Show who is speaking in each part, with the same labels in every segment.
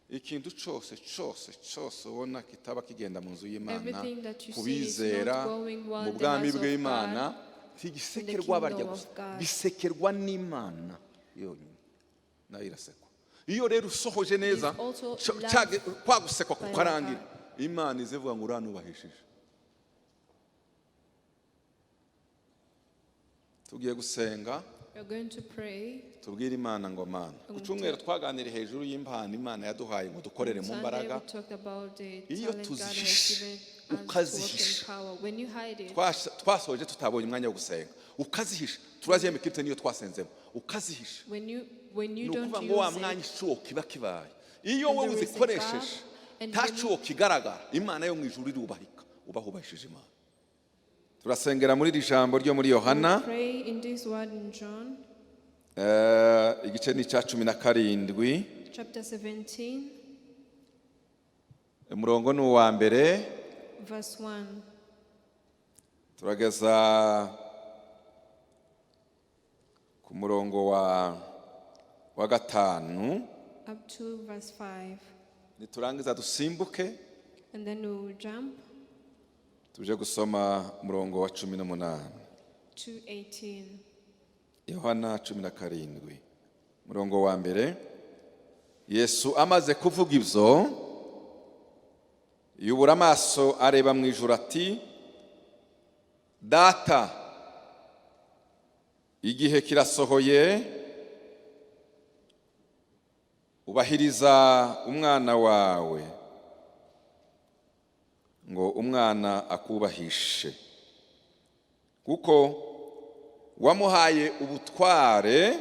Speaker 1: ikintu cyose ubona kitaba kigenda mu nzu y'Imana
Speaker 2: Everything that you see is
Speaker 1: kubizera
Speaker 2: not going well
Speaker 1: mu
Speaker 2: in the
Speaker 1: bwami
Speaker 2: house of
Speaker 1: bw'Imana
Speaker 2: God,
Speaker 1: ntigisekerwa barya
Speaker 2: kingdom
Speaker 1: gusa
Speaker 2: of God.
Speaker 1: bisekerwa n'Imana yonyine nayo irasekwa. Iyo rero usohoje neza
Speaker 2: It is also
Speaker 1: kwa gusekwa
Speaker 2: by
Speaker 1: kukarangira
Speaker 2: God.
Speaker 1: Imana izivuga ngo uranubahishije. Tugiye gusenga.
Speaker 2: We're going to pray.
Speaker 1: Tubwire Imana ngo Mana ku cyumweru twaganira hejuru y'impano Imana yaduhaye ngo dukorere mu mbaraga. Iyo tuzihishe ukazihisha twasoje tutabonye umwanya wo gusenga ukazihisha turaziyeme kirite niyo twasenzemo ukazihisha
Speaker 2: when you don't
Speaker 1: use ngo wa mwanya ishuwo kiba kibaye iyo wowe uzikoresheje ntacuwo kigaragara Imana yo mu ijuru irubahika ubahubashije Imana. Turasengera muri iri jambo ryo muri Yohana igice ni cya 17
Speaker 2: chapter 17
Speaker 1: umurongo ni uwa mbere
Speaker 2: verse 1
Speaker 1: turageza ku murongo wa gatanu
Speaker 2: up to verse 5
Speaker 1: niturangiza dusimbuke
Speaker 2: and then we will jump
Speaker 1: tuje gusoma umurongo wa 18
Speaker 2: to 18.
Speaker 1: Yohana 17 umurongo wa mbere. Yesu amaze kuvuga ibyo yubura amaso areba mu ijuru ati Data igihe kirasohoye ubahiriza umwana wawe ngo umwana akubahishe kuko wamuhaye ubutware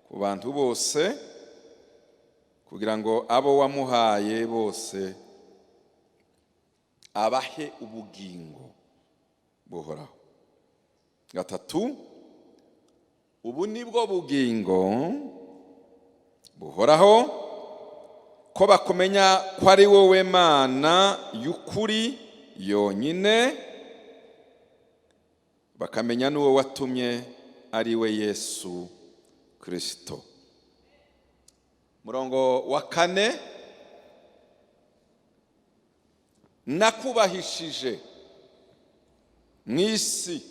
Speaker 1: ku bantu bose kugira ngo abo wamuhaye bose abahe ubugingo buhoraho. Gatatu, ubu nibwo bugingo buhoraho ko bakumenya ko ari wowe Mana y'ukuri yonyine bakamenya n'uwo watumye ari we Yesu Kristo. Murongo wa 4 nakubahishije mwisi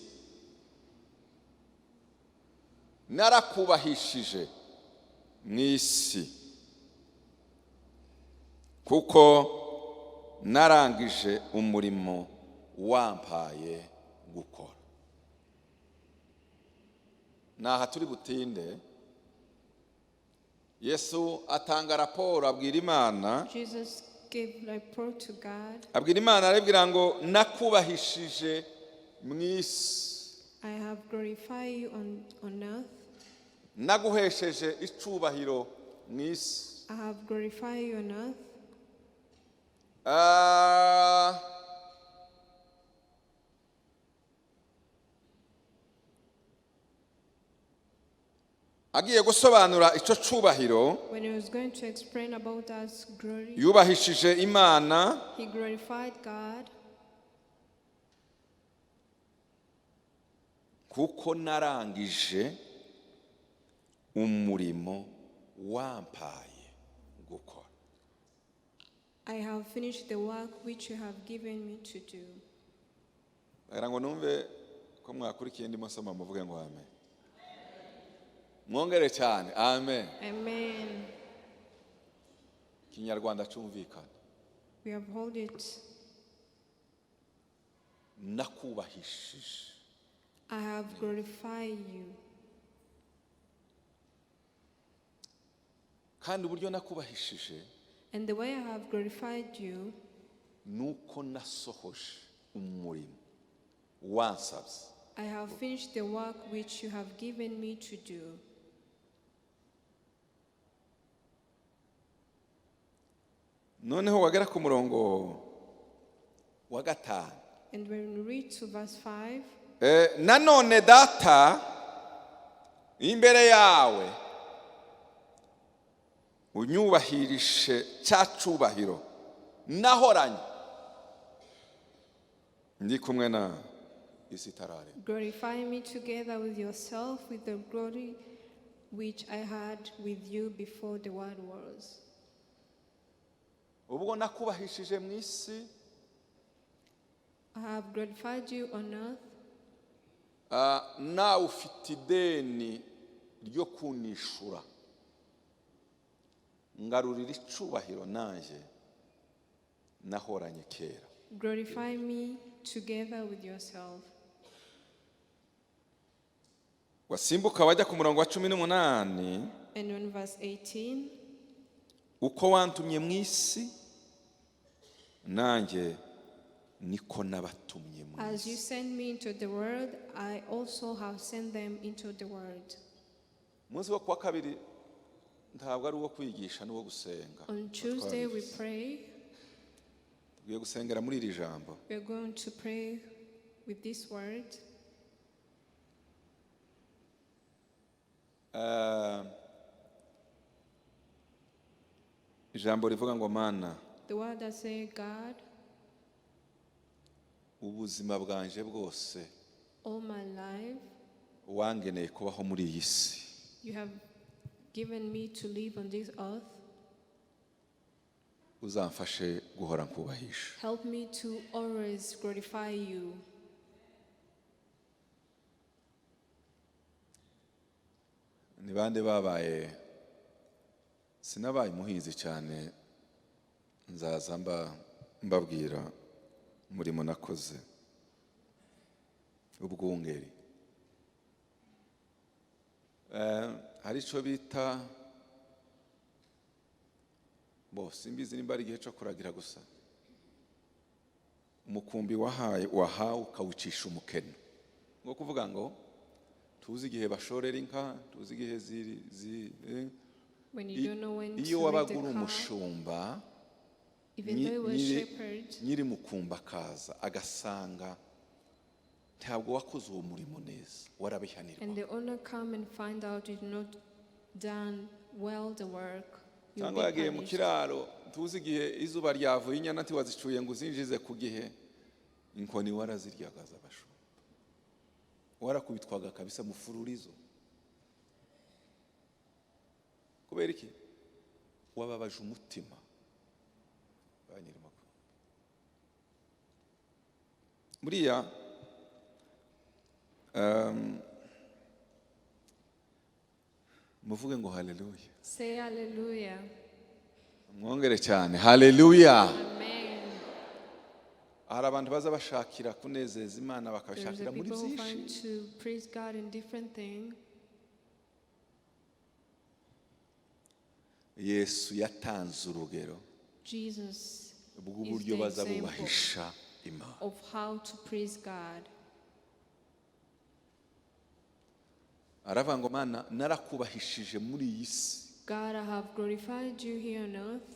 Speaker 1: narakubahishije mwisi kuko narangije umurimo wampaye gukora. Naha turi butinde Yesu atanga raporo abwira Imana.
Speaker 2: Jesus gave report to God.
Speaker 1: Abwira Imana arabwira ngo nakubahishije mwisi.
Speaker 2: I have glorified you on earth.
Speaker 1: Naguhesheje icubahiro mwisi.
Speaker 2: I have glorified you on earth. Agiye gusobanura ico cubahiro When he was going to explain about God's glory,
Speaker 1: yubahishije Imana.
Speaker 2: He glorified God.
Speaker 1: Kuko narangije umurimo wampaye gukora.
Speaker 2: I have finished the work which you have given me to do.
Speaker 1: Ngo numve ko mwakurikiye ndimo soma muvuge ngo amen. Mwongere cyane amen.
Speaker 2: Amen.
Speaker 1: Kinyarwanda cyumvikana.
Speaker 2: We have held it.
Speaker 1: Nakubahishije.
Speaker 2: I have glorified you.
Speaker 1: Kandi uburyo nakubahishije
Speaker 2: And the way I have glorified you
Speaker 1: nuko nasohoje umurimo wansabye.
Speaker 2: I have finished the work which you have given me to do.
Speaker 1: Noneho wagera ku murongo wa 5.
Speaker 2: And when we read to verse 5,
Speaker 1: nanone Data imbere yawe unyubahirishe cya cubahiro nahoranye ndi kumwe na isitarare.
Speaker 2: glorify me together with yourself with the glory which I had with you before the world was.
Speaker 1: ubwo nakubahishije mu isi,
Speaker 2: I have glorified you on earth.
Speaker 1: nawe ufite ideni ryo kunishura, ngarurira icubahiro nanjye nahoranye kera.
Speaker 2: Glorify me together with yourself.
Speaker 1: Wasimbuka wajya ku murongo wa 18.
Speaker 2: And on verse 18,
Speaker 1: uko wantumye mu isi nanjye niko nabatumye mu
Speaker 2: as you
Speaker 1: isi.
Speaker 2: send me into the world, I also have sent them into the world.
Speaker 1: Umunsi wo kuwa kabiri ntabwo ari uwo kwigisha n'uwo gusenga.
Speaker 2: On Tuesday we pray.
Speaker 1: Tugiye gusengera muri iri jambo.
Speaker 2: We are going to pray with this word.
Speaker 1: Ijambo rivuga ngo Mana,
Speaker 2: The word that says, God,
Speaker 1: ubuzima bwanje bwose
Speaker 2: all my life,
Speaker 1: wangeneye kubaho muri iyi si.
Speaker 2: you have given me to live on this earth.
Speaker 1: Uzamfashe guhora nkubahisha.
Speaker 2: Help me to always glorify you.
Speaker 1: Ni bande babaye, sinabaye muhinzi cyane, nzaza mbabwira umurimo nakoze ubwungeri. Hari icyo bita simbizi nimba ari igihe cyo kuragira gusa, umukumbi wahawe ukawucisha umukeno. Ngo kuvuga ngo tuzi igihe bashorera inka, tuzi igihe iyo wabaga uri umushumba, nyiri mukumba akaza agasanga ntabwo wakoze uwo murimo neza, warabihanirwa.
Speaker 2: And the owner come and find out you've not done well the work.
Speaker 1: Cyangwa yagiye mu kiraro, tuzi igihe izuba ryavuye inyana ntiwazicuye ngo uzinjize ku gihe, inkoni waraziryagaza abashumba, warakubitwaga kabisa mu fururizo. Kubera iki? Wababaje umutima ba nyir'amakuru. Buriya muvuge ngo haleluya.
Speaker 2: Say hallelujah.
Speaker 1: Mwongere cyane haleluya.
Speaker 2: Amen.
Speaker 1: Hari abantu baza bashakira kunezeza Imana bakabashakira muri
Speaker 2: People
Speaker 1: byinshi.
Speaker 2: find to praise God in different things.
Speaker 1: Yesu yatanze urugero
Speaker 2: Jesus
Speaker 1: bw'uburyo
Speaker 2: is the
Speaker 1: baza
Speaker 2: example
Speaker 1: bubahisha Imana.
Speaker 2: of how to praise God.
Speaker 1: Aravuga ngo Mana, narakubahishije muri iyi si.
Speaker 2: God, I have glorified you here on earth.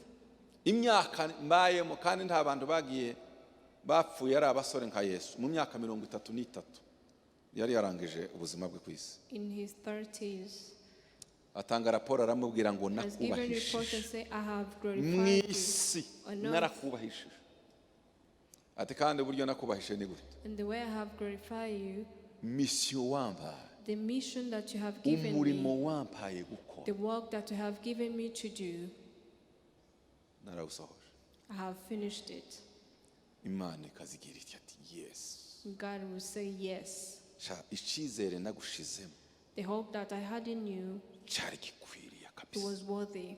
Speaker 1: Imyaka mbayemo kandi nta bantu bagiye bapfuye ari abasore nka Yesu. Mu myaka 33 yari yarangije ubuzima bwe ku isi.
Speaker 2: In his 30s,
Speaker 1: Atanga raporo aramubwira ngo
Speaker 2: has given report and
Speaker 1: nakubahishije
Speaker 2: say, I have
Speaker 1: mu
Speaker 2: glorified you
Speaker 1: isi,
Speaker 2: on earth.
Speaker 1: narakubahishije. Ati kandi uburyo nakubahishije ni gute?
Speaker 2: And the way I have glorified you,
Speaker 1: Mission wampaye,
Speaker 2: the mission that you have given
Speaker 1: umurimo
Speaker 2: me,
Speaker 1: wampaye gukora,
Speaker 2: the work that you have given me to do,
Speaker 1: narawusohoje.
Speaker 2: I have finished it.
Speaker 1: Imana ikazigira iti ati yes.
Speaker 2: God will say yes.
Speaker 1: Icyizere nagushizemo
Speaker 2: The hope that I had in you,
Speaker 1: cyari gikwiriye
Speaker 2: it
Speaker 1: kabisa.
Speaker 2: was worthy.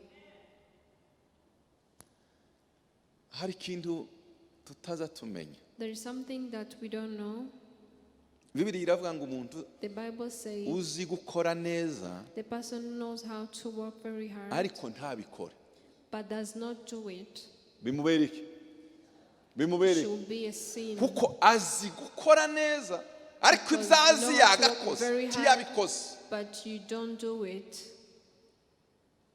Speaker 1: Hari ikintu tutaza tumenya.
Speaker 2: There is something that we don't know.
Speaker 1: Bibiliya iravuga ngo umuntu
Speaker 2: The Bible says
Speaker 1: uzi gukora neza
Speaker 2: the person knows how to work very hard,
Speaker 1: ariko ntabikore,
Speaker 2: but does not do it.
Speaker 1: bimubera iki? Bimubera iki?
Speaker 2: Should be a sin.
Speaker 1: Kuko azi gukora neza ariko
Speaker 2: Because
Speaker 1: ibyazi
Speaker 2: you know how to work
Speaker 1: yagakoze
Speaker 2: very hard.
Speaker 1: ntiyabikoze,
Speaker 2: But you don't do it.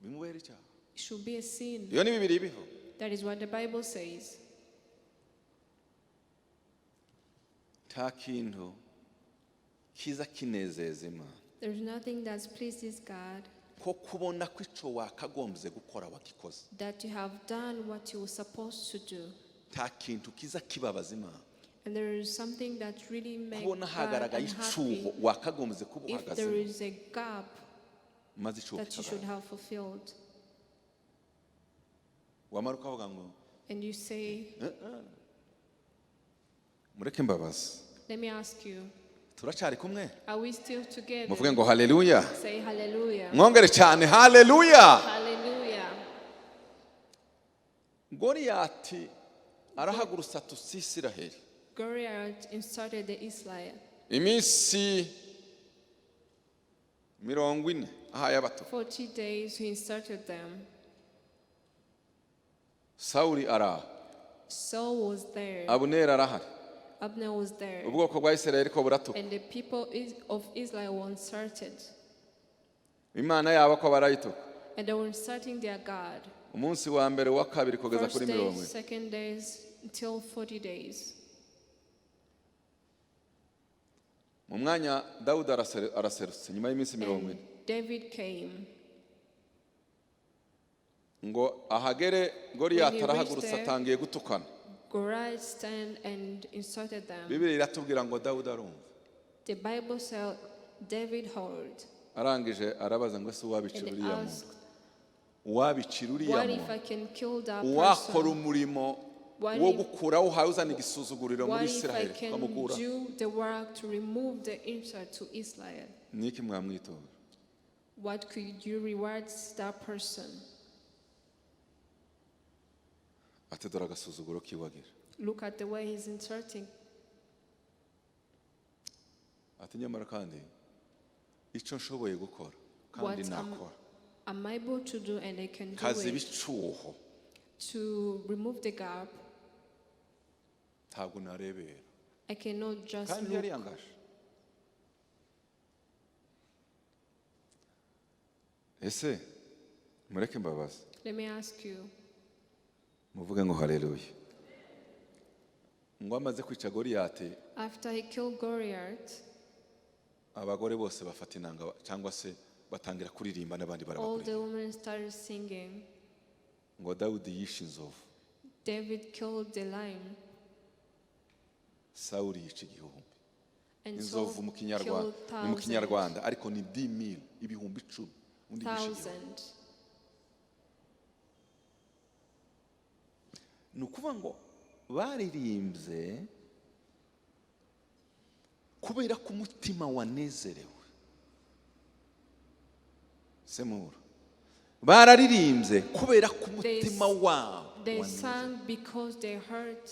Speaker 1: bimubera icyaha.
Speaker 2: It should be a sin.
Speaker 1: Iyo ni Bibiliya ibivuga.
Speaker 2: That is what the Bible says.
Speaker 1: Nta kintu kiza kinezeza Imana
Speaker 2: There is nothing that pleases God
Speaker 1: ko kubona ko ico wakagombye gukora wakikoze.
Speaker 2: that you have done what you were supposed to do.
Speaker 1: Nta kintu kiza kibabaza Imana
Speaker 2: And there is something that really makes
Speaker 1: kubona
Speaker 2: God
Speaker 1: hagaragaye
Speaker 2: unhappy
Speaker 1: icuho wakagombye kuba
Speaker 2: if there
Speaker 1: uhagazemo
Speaker 2: is a gap
Speaker 1: maze icuho
Speaker 2: that you should
Speaker 1: kikagaragara.
Speaker 2: have fulfilled.
Speaker 1: Wamara ukavuga ngo
Speaker 2: And you say,
Speaker 1: mureke mbabazi,
Speaker 2: let me ask you,
Speaker 1: turacyari kumwe?
Speaker 2: are we still together?
Speaker 1: Muvuge ngo haleluya.
Speaker 2: Say hallelujah.
Speaker 1: Mwongere cyane haleluya.
Speaker 2: Hallelujah.
Speaker 1: Goliyati arahagurutsa atusi Isiraheli.
Speaker 2: Goliath insulted the Israel.
Speaker 1: Iminsi 40 ahaye abato.
Speaker 2: 40 days he insulted them.
Speaker 1: Sawuli ara.
Speaker 2: Saul was there.
Speaker 1: Abuneri arahari.
Speaker 2: Abner was there.
Speaker 1: Ubwoko bwa Isiraheli ko buratuka.
Speaker 2: And the people of Israel were insulted.
Speaker 1: Imana yabo ko barayituka.
Speaker 2: And they were insulting their God.
Speaker 1: Umunsi wa mbere wa kabiri kugeza kuri 40.
Speaker 2: Second days until 40 days.
Speaker 1: Mu mwanya Dawudi araserutse nyuma y'iminsi 40.
Speaker 2: David came.
Speaker 1: Ngo ahagere Goliyati arahagurutsa atangiye gutukana.
Speaker 2: Goliath stand and insulted them.
Speaker 1: Bibiliya iratubwira ngo Dawudi arumva.
Speaker 2: The Bible says David heard.
Speaker 1: Arangije arabaza ngo se wabicira uriya muntu. Wabicira uriya
Speaker 2: What if I can kill that person?
Speaker 1: Wakora umurimo wo gukura uhaye uzana igisuzuguriro muri Isiraheli
Speaker 2: What
Speaker 1: kamugura.
Speaker 2: if I can do the work to remove the insult to Israel?
Speaker 1: Niki mwamwitora?
Speaker 2: What could you reward that person?
Speaker 1: Ati dore agasuzuguro kiwagira.
Speaker 2: Look at the way he's insulting.
Speaker 1: Ati nyamara kandi icyo nshoboye gukora kandi nakora.
Speaker 2: Am I able to do and I can do
Speaker 1: Kazi
Speaker 2: it
Speaker 1: bicuho.
Speaker 2: to remove the gap?
Speaker 1: Ntabwo narebera.
Speaker 2: I cannot just
Speaker 1: Kandi yari
Speaker 2: look.
Speaker 1: yangaje. Ese mureke mbabazi.
Speaker 2: Let me ask you.
Speaker 1: Muvuge ngo haleluya. Ngo amaze kwica Goliyati.
Speaker 2: After he killed Goliath,
Speaker 1: Abagore bose bafata inanga cyangwa se batangira kuririmba n'abandi
Speaker 2: all
Speaker 1: barabakurira.
Speaker 2: the women started singing.
Speaker 1: Ngo Dawudi yishe inzovu.
Speaker 2: David killed the lion.
Speaker 1: Sawuli yica igihumbi.
Speaker 2: And Saul
Speaker 1: Inzovu mu
Speaker 2: killed
Speaker 1: Kinyarwanda, ni mu Kinyarwanda ariko ni 10,000 ibihumbi 10. Undi yishe igihumbi.
Speaker 2: 1,000.
Speaker 1: Nukuvuga ngo baririmbye kubera ko umutima wanezerewe. Semura. Bararirimbye kubera ko umutima wabo.
Speaker 2: They sang because they hurt.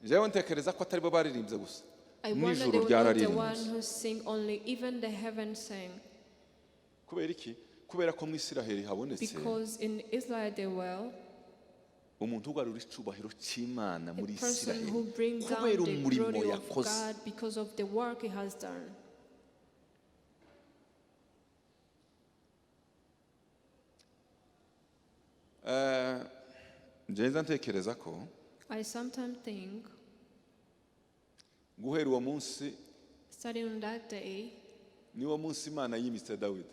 Speaker 1: Jewe ntekereza ko atari bo baririmbye gusa.
Speaker 2: I wonder they were not the one who sing only, even the heaven sang.
Speaker 1: Kubera iki? Kubera ko mu Isiraheli habonetse.
Speaker 2: Because in Israel they were
Speaker 1: umuntu ugarura icubahiro cy'Imana muri
Speaker 2: a person
Speaker 1: Isiraheli.
Speaker 2: who brings down
Speaker 1: Kubera
Speaker 2: the
Speaker 1: umurimo
Speaker 2: glory of
Speaker 1: yakoze.
Speaker 2: God because of the work he has done.
Speaker 1: Njeza ntekereza ko
Speaker 2: I sometimes think,
Speaker 1: guhera uwo munsi
Speaker 2: starting on that day,
Speaker 1: niwo munsi Imana yimitse Dawidi.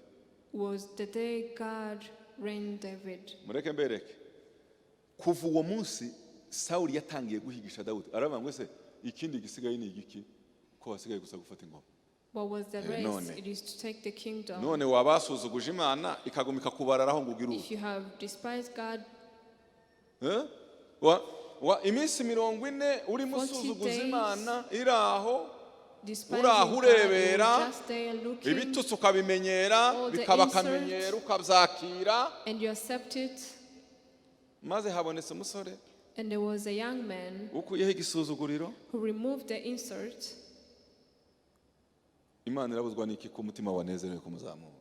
Speaker 2: was the day God reigned David.
Speaker 1: Mureke mbereke. Kuva uwo munsi Sawuli yatangiye guhigisha Dawidi. Aravuga ngo se ikindi gisigaye ni igiki ko hasigaye gusa gufata ingoma.
Speaker 2: What was the race?
Speaker 1: none.
Speaker 2: It is to take the kingdom.
Speaker 1: None wabasuzuguje Imana ikagumika kubararaho ngo ugiru.
Speaker 2: If you have despised God,
Speaker 1: iminsi 40 uri musuzuguza Imana iraho
Speaker 2: despising
Speaker 1: uraho
Speaker 2: God,
Speaker 1: urebera
Speaker 2: you just there looking,
Speaker 1: ibitutsi ukabimenyera
Speaker 2: all the
Speaker 1: bikaba
Speaker 2: insults,
Speaker 1: kamenyera ukabyakira
Speaker 2: and you accept it.
Speaker 1: maze habonetse umusore
Speaker 2: And there was a young man
Speaker 1: ukuyeho igisuzuguriro.
Speaker 2: who removed the insult.
Speaker 1: Imana irabuzwa n'iki ko umutima wanezerewe kumuzamura.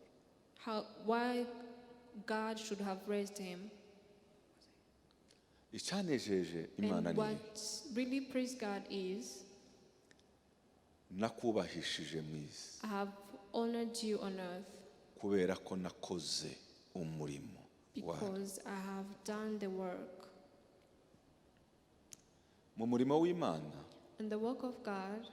Speaker 2: Why God should have raised him.
Speaker 1: Icyanejeje Imana
Speaker 2: And
Speaker 1: ni
Speaker 2: what really pleased God is,
Speaker 1: nakubahishije mu isi
Speaker 2: I have honored you on earth
Speaker 1: kubera ko nakoze umurimo wawe.
Speaker 2: because I have done the work.
Speaker 1: Mu murimo w'Imana
Speaker 2: In the work of God,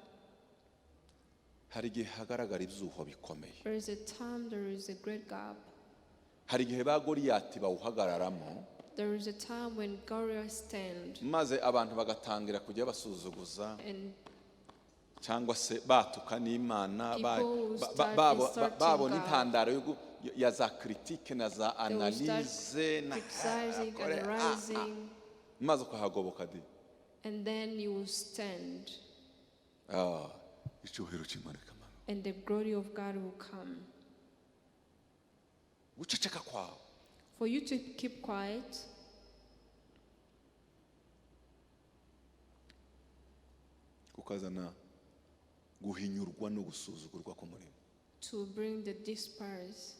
Speaker 1: hari igihe hagaragara ibyuho bikomeye.
Speaker 2: there is a time there is a great gap.
Speaker 1: Hari igihe ba Goliyati bawuhagararamo
Speaker 2: There is a time when Goliath stand
Speaker 1: maze abantu bagatangira kujya basuzuguza
Speaker 2: and
Speaker 1: cyangwa se batuka n'Imana
Speaker 2: people start insulting
Speaker 1: babona
Speaker 2: God.
Speaker 1: intandaro ya za critique na za
Speaker 2: They will start
Speaker 1: analyse na
Speaker 2: criticizing and rising.
Speaker 1: maze ukahagoboka di.
Speaker 2: And then you will stand.
Speaker 1: Icyubahiro cy'Imana kikamara.
Speaker 2: And the glory of God will come.
Speaker 1: Guceceka kwawe.
Speaker 2: For you to keep quiet.
Speaker 1: Kukazana guhinyurwa no gusuzugurwa k'umurimo.
Speaker 2: To bring the disperse.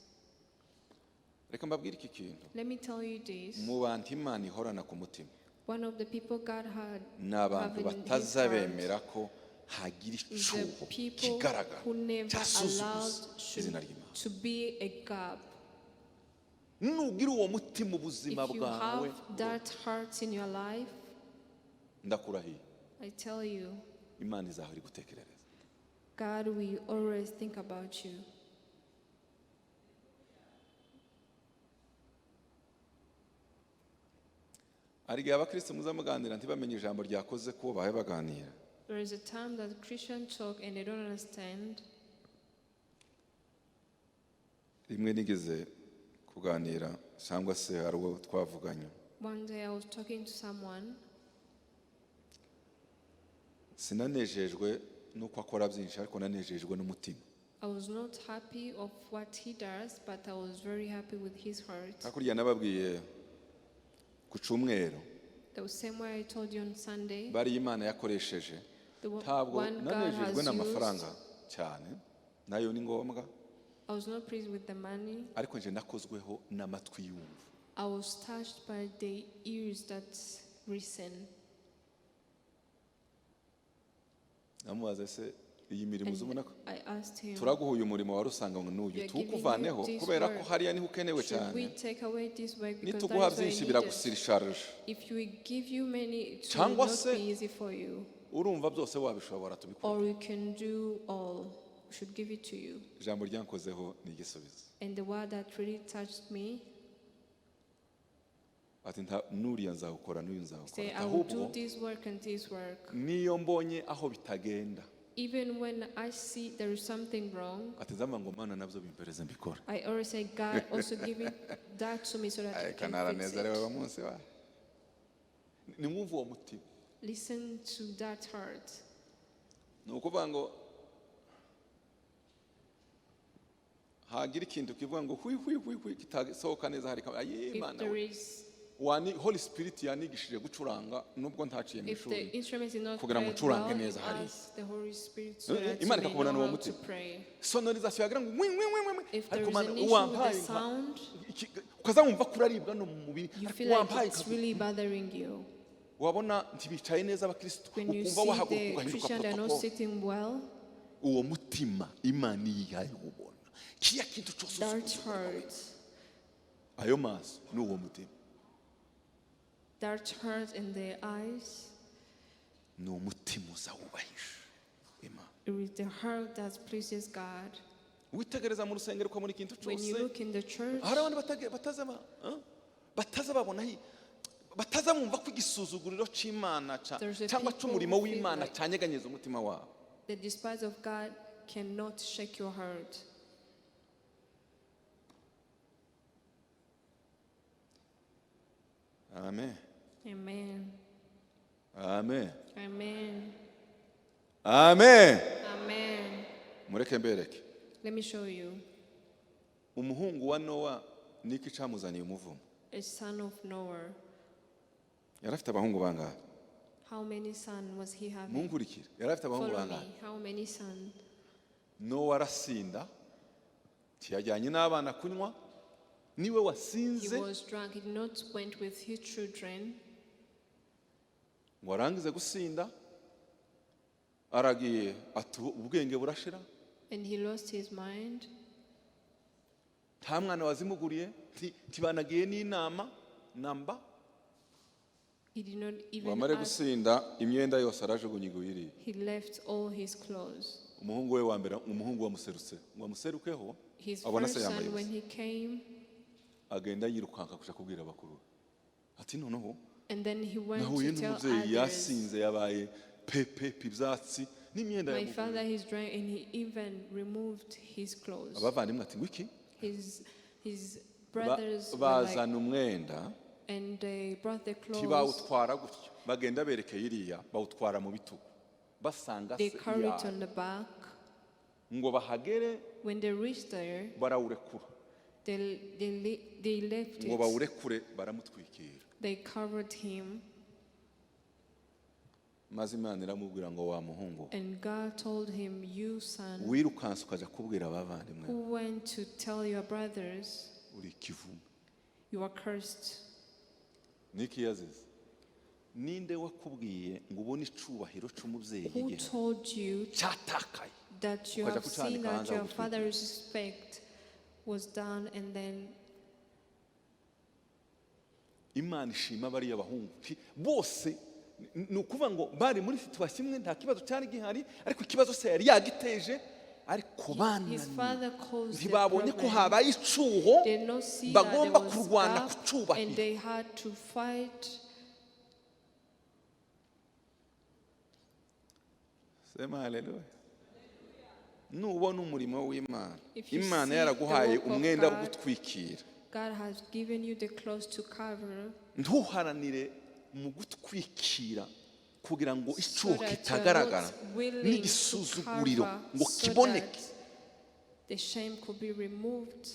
Speaker 1: Reka mbabwire iki kintu.
Speaker 2: Let me tell you this.
Speaker 1: Mu bantu Imana ihorana ku mutima.
Speaker 2: One of the people God had
Speaker 1: n'abantu batazabemera ko hagira icyuho kigaragara cyasuzuguza izina ry'Imana.
Speaker 2: To be a gap.
Speaker 1: Nugira uwo mutima ubuzima bwawe.
Speaker 2: If you have that heart in your life,
Speaker 1: ndakurahiye.
Speaker 2: I tell you,
Speaker 1: Imana izahora igutekerereza.
Speaker 2: God will always think about you.
Speaker 1: Arigihe abakristo muzamuganira ntibamenye ijambo ryakoze ko bahe baganira.
Speaker 2: There is a time that Christians talk and they don't understand.
Speaker 1: Rimwe nigeze kuganira cyangwa se hari uwo twavuganye.
Speaker 2: One day I was talking to someone.
Speaker 1: Sinanejejwe nuko akora byinshi ariko nanejejwe n'umutima.
Speaker 2: I was not happy of what he does, but I was very happy with his heart.
Speaker 1: Hakurya nababwiye ku cyumweru.
Speaker 2: The same way I told you on Sunday.
Speaker 1: Bari Imana yakoresheje. Ntabwo nanejejwe n'amafaranga cyane. Nayo ni ngombwa.
Speaker 2: I was not pleased with the money.
Speaker 1: Ariko nje nakozweho n'amatwi yumva.
Speaker 2: I was touched by the ears that listen.
Speaker 1: Namubaza se iyi mirimo uzumuna ko turaguhuye umurimo warusanga ngo n'uyu tukuvaneho kubera ko hariya niho ukenewe cyane. Nituguha byinshi biragusirisharije. Cyangwa se urumva byose wabishobora tubikora.
Speaker 2: Or you can do all. We should give it to you.
Speaker 1: Ijambo ryankozeho ni igisubizo.
Speaker 2: And the word that really touched me.
Speaker 1: Ati nuriya nzawukora n'uyu nzawukora.
Speaker 2: Say I will do this work and this work.
Speaker 1: Niyo mbonye aho bitagenda.
Speaker 2: Even when I see there is something wrong,
Speaker 1: ati nzama ngo Mana nabyo bimpereze mbikora.
Speaker 2: I always say God also give it that to me so that I can fix it.
Speaker 1: Nimwumva uwo mutima.
Speaker 2: Listen to that heart.
Speaker 1: Nukuvuga ngo hagira ikintu kivuga ngo hui kitasohoka neza hari ayi Imana. Wani Holy Spirit yanigishije gucuranga nubwo ntaciye mu ishuri kugira ngo ucurange neza hari Imana ikakubona n'uwo mutima. Sonorization yagira ngo ariko Mana uwampaye ukazamumva kuraribwa no mu mubiri uwampaye wabona ntibicaye neza abakristo ukumva wahaguruka ugahinduka protocol. Uwo mutima Imana yihaye ubona kiya kintu cyose ayo maso n'uwo mutima.
Speaker 2: That heart in their eyes.
Speaker 1: No mutima uzawubahisha Imana.
Speaker 2: It is the heart that pleases God.
Speaker 1: Witegereza mu rusengero kwa muri kintu cyose.
Speaker 2: When you look in the church.
Speaker 1: Hari abantu batazababona batazamumva ko igisuzuguriro cy'Imana cyangwa cy'umurimo w'Imana cyanyeganyeza umutima wabo.
Speaker 2: The despise of God cannot shake your heart.
Speaker 1: Amen.
Speaker 2: Amen.
Speaker 1: Amen.
Speaker 2: Amen.
Speaker 1: Amen.
Speaker 2: Amen.
Speaker 1: Mureke mbereke.
Speaker 2: Let me show you.
Speaker 1: Umuhungu wa Noah niki cyamuzaniye umuvumo.
Speaker 2: A son of Noah.
Speaker 1: Yarafite abahungu bangahe?
Speaker 2: How many sons was he having?
Speaker 1: Munkurikira. Yarafite abahungu bangahe?
Speaker 2: How many sons?
Speaker 1: Noah arasinda. Tiyajyanye n'abana kunywa. Niwe wasinze.
Speaker 2: He was drunk. He did not went with his children.
Speaker 1: Warangize gusinda. Aragiye atu ubwenge burashira.
Speaker 2: And he lost his mind.
Speaker 1: Nta mwana wazimuguriye tibanagiye n'inama namba.
Speaker 2: He did not even
Speaker 1: wamare gusinda imyenda yose arajugunyiguyiri.
Speaker 2: He left all his clothes.
Speaker 1: Umuhungu we wa mbere umuhungu wamuserutse ngo amuserukeho abona se yambaye.
Speaker 2: When he came,
Speaker 1: agenda yirukanka kuja kubwira abakuru ati noneho.
Speaker 2: And then he went to tell others.
Speaker 1: Yasinze yabaye pepe ibyatsi n'imyenda
Speaker 2: my father is drying, and he even removed his clothes.
Speaker 1: Abavandimwe ati ngwiki
Speaker 2: his brothers
Speaker 1: bazana umwenda
Speaker 2: And they brought the clothes.
Speaker 1: ntibawutwara gutyo bagenda berekeye iriya bawutwara mu bitugu basanga
Speaker 2: They
Speaker 1: se
Speaker 2: carried it on the back.
Speaker 1: ngo bahagere
Speaker 2: When they reached there,
Speaker 1: barawurekura
Speaker 2: they left
Speaker 1: ngo
Speaker 2: it.
Speaker 1: bawurekure baramutwikira
Speaker 2: They covered him.
Speaker 1: maze Imana iramubwira ngo wa muhungu
Speaker 2: And God told him, you son,
Speaker 1: wirukanse ukaja kubwira abavandimwe
Speaker 2: who went to tell your brothers,
Speaker 1: uri ikivume
Speaker 2: you are cursed.
Speaker 1: niki yazize ninde wakubwiye ngo ubone icubahiro c'umuvyeyi
Speaker 2: Who
Speaker 1: igihe
Speaker 2: told you
Speaker 1: cyatakaye
Speaker 2: that you
Speaker 1: Ukaja
Speaker 2: have seen
Speaker 1: kucandika
Speaker 2: that
Speaker 1: hanze
Speaker 2: your
Speaker 1: aho gutwika.
Speaker 2: father's respect was done, and then
Speaker 1: Imana ishima bariya bahungu bose ni ukuvuga ngo bari muri situation imwe nta kibazo cyari gihari ariko ikibazo se yari yagiteje ariko bana
Speaker 2: his father caused the
Speaker 1: ntibabonye ko
Speaker 2: problem.
Speaker 1: habaye icuho
Speaker 2: They did not see that there
Speaker 1: bagomba
Speaker 2: was
Speaker 1: kurwana
Speaker 2: gap,
Speaker 1: ku
Speaker 2: and
Speaker 1: cubahiro
Speaker 2: they had to fight.
Speaker 1: sema haleluya nubona umurimo w'Imana
Speaker 2: If you
Speaker 1: Imana
Speaker 2: see
Speaker 1: yaraguhaye
Speaker 2: the work of
Speaker 1: umwenda wo
Speaker 2: God,
Speaker 1: gutwikira
Speaker 2: God has given you the clothes to cover,
Speaker 1: ntuharanire mu gutwikira kugira ngo
Speaker 2: so
Speaker 1: icuho
Speaker 2: that you are
Speaker 1: kitagaragara
Speaker 2: not willing to
Speaker 1: n'igisuzuguriro
Speaker 2: cover,
Speaker 1: ngo
Speaker 2: so
Speaker 1: kiboneke
Speaker 2: that the shame could be removed.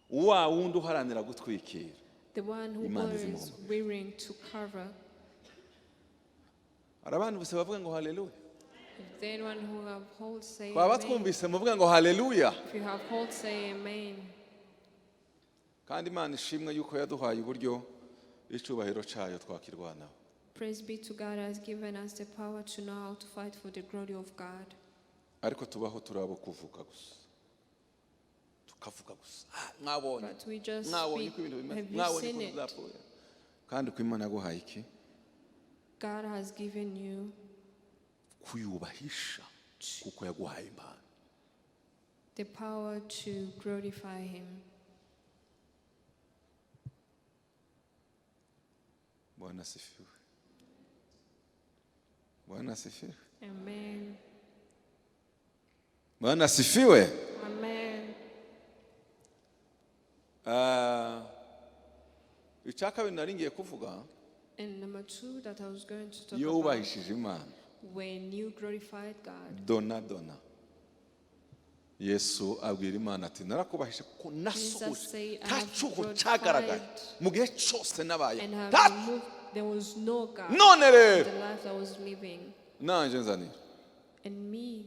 Speaker 1: wa wundi uharanira gutwikira
Speaker 2: The one who
Speaker 1: Imana
Speaker 2: was
Speaker 1: izimuha.
Speaker 2: willing to cover.
Speaker 1: hari abantu bose bavuga ngo haleluya
Speaker 2: If there anyone who have hold, say
Speaker 1: twaba
Speaker 2: amen.
Speaker 1: twumvise muvuga ngo haleluya
Speaker 2: If you have hold, say amen.
Speaker 1: kandi Imana ishimwe yuko yaduhaye uburyo icubahiro cayo twakirwanaho
Speaker 2: Praise be to God, has given us the power to know how to fight for the glory of God.
Speaker 1: ariko tubaho turabo kuvuga gusa tukavuga gusa mwabonye
Speaker 2: But we just
Speaker 1: mwabonye
Speaker 2: speak.
Speaker 1: ko ibintu bimeze
Speaker 2: Have you
Speaker 1: mwabonye
Speaker 2: seen
Speaker 1: ko
Speaker 2: it?
Speaker 1: bizapfuye kandi ko Imana yaguhaye iki
Speaker 2: God has given you
Speaker 1: kuyubahisha kuko yaguhaye impano
Speaker 2: the power to glorify Him.
Speaker 1: Bwana asifiwe Bwana asifiwe
Speaker 2: Amen.
Speaker 1: Bwana asifiwe
Speaker 2: Amen.
Speaker 1: icya kabiri nari ngiye kuvuga
Speaker 2: And number two that I was going to talk
Speaker 1: iyo
Speaker 2: about,
Speaker 1: wubahishije Imana
Speaker 2: when you glorified God,
Speaker 1: dona Yesu abwira Imana ati narakubahishe ko nasohoje
Speaker 2: Jesus said, I
Speaker 1: nta
Speaker 2: have
Speaker 1: cyuho cyagaragaye
Speaker 2: glorified
Speaker 1: mu gihe cyose nabaye
Speaker 2: and have removed, there was no God
Speaker 1: none
Speaker 2: in
Speaker 1: rero
Speaker 2: the life I was living.
Speaker 1: nanje nzanira
Speaker 2: And me,